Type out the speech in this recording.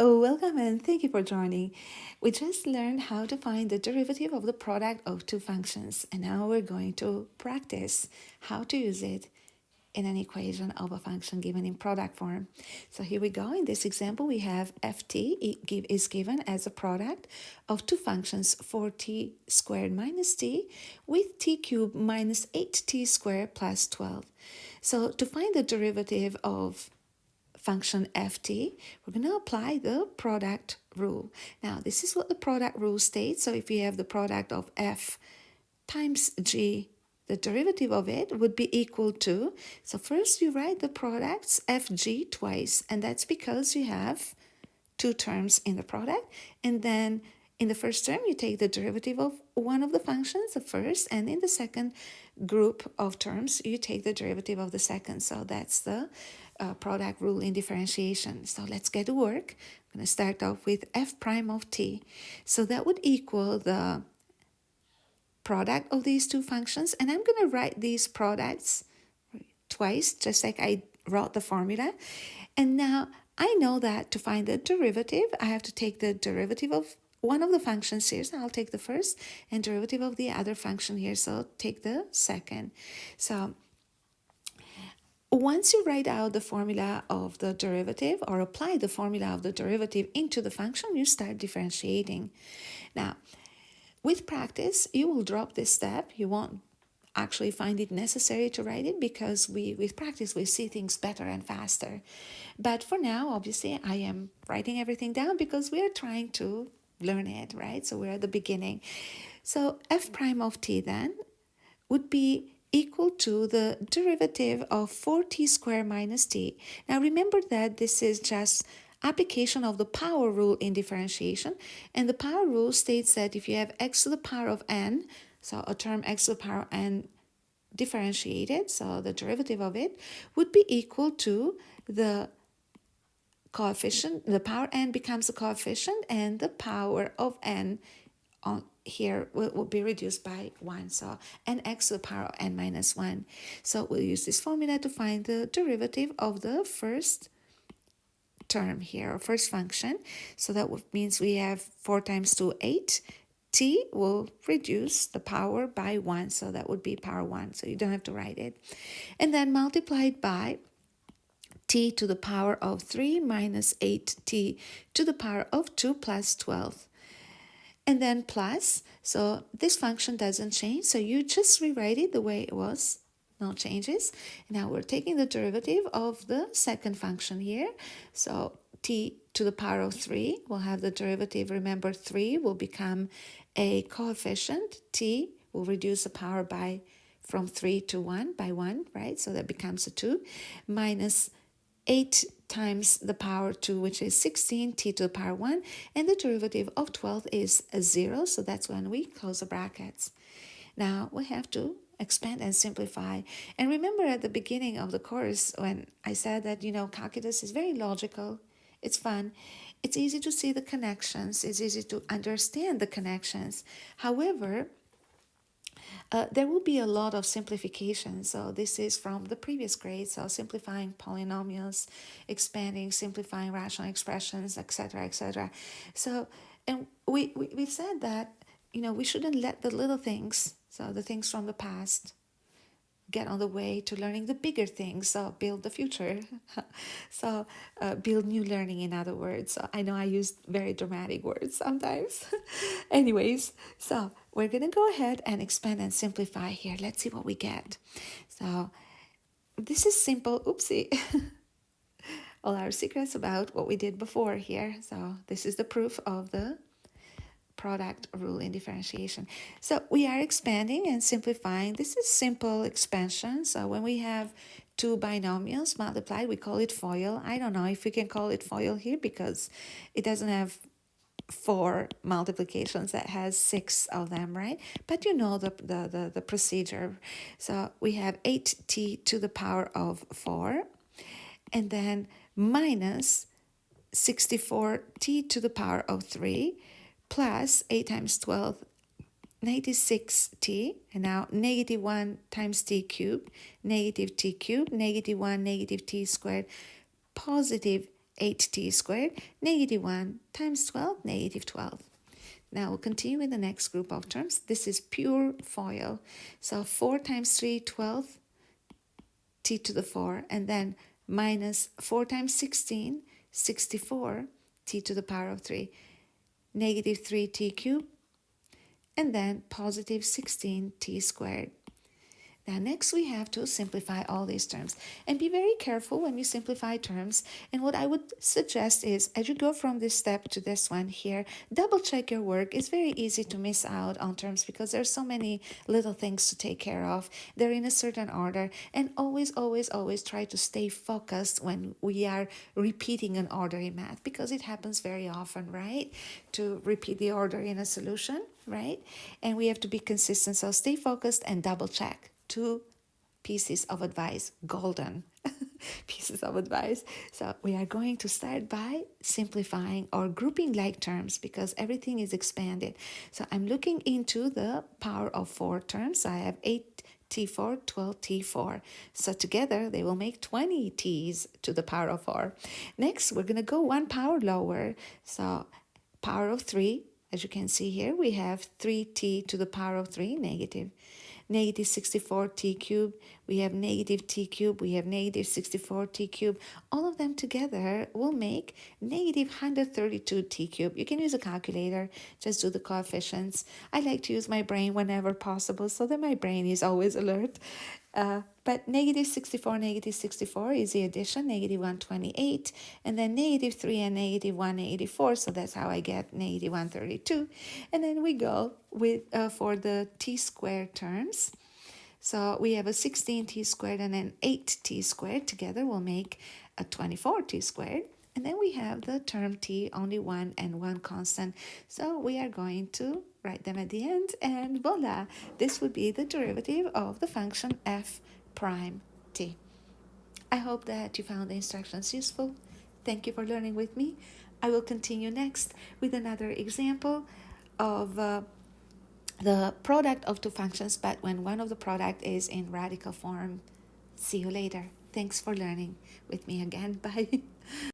Oh, welcome and thank you for joining. We just learned how to find the derivative of the product of two functions, and now we're going to practice how to use it in an equation of a function given in product form. So here we go. In this example, we have ft is given as a product of two functions, 4t squared minus t with t cubed minus 8t squared plus 12. So to find the derivative of function ft, we're going to apply the product rule. Now, this is what the product rule states. So if you have the product of f times g, the derivative of it would be equal to, so first you write the products fg twice, and that's because you have two terms in the product, and then in the first term you take the derivative of one of the functions, the first, and in the second group of terms you take the derivative of the second. So that's the product rule in differentiation. So let's get to work. I'm going to start off with f prime of t. So that would equal the product of these two functions, and I'm going to write these products twice, just like I wrote the formula. And now I know that to find the derivative, I have to take the derivative of one of the functions here. So I'll take the first, and derivative of the other function here. So I'll take the second. So once you write out the formula of the derivative or apply the formula of the derivative into the function, you start differentiating. Now, with practice, you will drop this step. You won't actually find it necessary to write it because with practice we see things better and faster. But for now, obviously, I am writing everything down because we are trying to learn it, right? So we're at the beginning. So f prime of t then would be equal to the derivative of 4t squared minus t. Now remember that this is just application of the power rule in differentiation, and the power rule states that if you have x to the power of n, so a term x to the power of n differentiated, so the derivative of it would be equal to the coefficient, the power n becomes a coefficient, and the power of n on here will be reduced by 1. So nx to the power of n minus 1. So we'll use this formula to find the derivative of the first term here, or first function. So that means we have 4 times 2, 8. T will reduce the power by 1, so that would be power 1. So you don't have to write it. And then multiplied by t to the power of 3 minus 8t to the power of 2 plus 12. And then plus, so this function doesn't change, so you just rewrite it the way it was, no changes. Now we're taking the derivative of the second function here, so t to the power of 3 will have the derivative, remember 3 will become a coefficient, t will reduce the power by from 3 to 1 by 1, right? So that becomes a 2, minus 8 times the power 2, which is 16, t to the power 1, and the derivative of 12 is a 0, so that's when we close the brackets. Now we have to expand and simplify. And remember at the beginning of the course when I said that, calculus is very logical, it's fun, it's easy to see the connections, it's easy to understand the connections. However, there will be a lot of simplification. So this is from the previous grade. So simplifying polynomials, expanding, simplifying rational expressions, etc., etc. So, and we said that, we shouldn't let the little things, so the things from the past, get on the way to learning the bigger things, so build the future. So build new learning, in other words. So I know I used very dramatic words sometimes. Anyways, so we're going to go ahead and expand and simplify here. Let's see what we get. So this is simple. Oopsie. All our secrets about what we did before here. So this is the proof of the product rule in differentiation. So we are expanding and simplifying. This is simple expansion. So when we have two binomials multiplied, we call it FOIL. I don't know if we can call it FOIL here because it doesn't have 4 multiplications, that has 6 of them, right? But you know the procedure. So we have 8t to the power of 4, and then minus 64t to the power of 3, plus 8 times 12, 96t, and now negative 1 times t cubed, negative t cubed, negative 1, negative t squared, positive 8t squared, negative 1 times 12, negative 12. Now we'll continue with the next group of terms. This is pure FOIL. So 4 times 3, 12, t to the 4, and then minus 4 times 16, 64, t to the power of 3, negative 3t cubed, and then positive 16t squared. Now next we have to simplify all these terms, and be very careful when you simplify terms. And what I would suggest is, as you go from this step to this one here, double check your work. It's very easy to miss out on terms because there's so many little things to take care of. They're in a certain order, and always try to stay focused when we are repeating an order in math, because it happens very often, right? To repeat the order in a solution, right? And we have to be consistent, so stay focused and double check. 2 pieces of advice, golden pieces of advice. So we are going to start by simplifying or grouping like terms, because everything is expanded. So I'm looking into the power of 4 terms. I have 8t4, 12t4. So together they will make 20 t's to the power of 4. Next, we're going to go one power lower. So power of 3, as you can see here, we have 3t to the power of 3, negative 64t cubed, we have negative t cubed, we have negative 64t cubed. All of them together will make negative 132t cubed. You can use a calculator, just do the coefficients. I like to use my brain whenever possible so that my brain is always alert. But negative 64 is the addition, negative 128, and then negative 3 and negative 184, so that's how I get negative 132. And then we go with for the t squared terms. So we have a 16t squared and an 8t squared. Together will make a 24t squared. And then we have the term t, only one and one constant. So we are going to write them at the end, and voila, this would be the derivative of the function f prime t. I hope that you found the instructions useful. Thank you for learning with me. I will continue next with another example of the product of two functions, but when one of the product is in radical form. See you later. Thanks for learning with me again. Bye.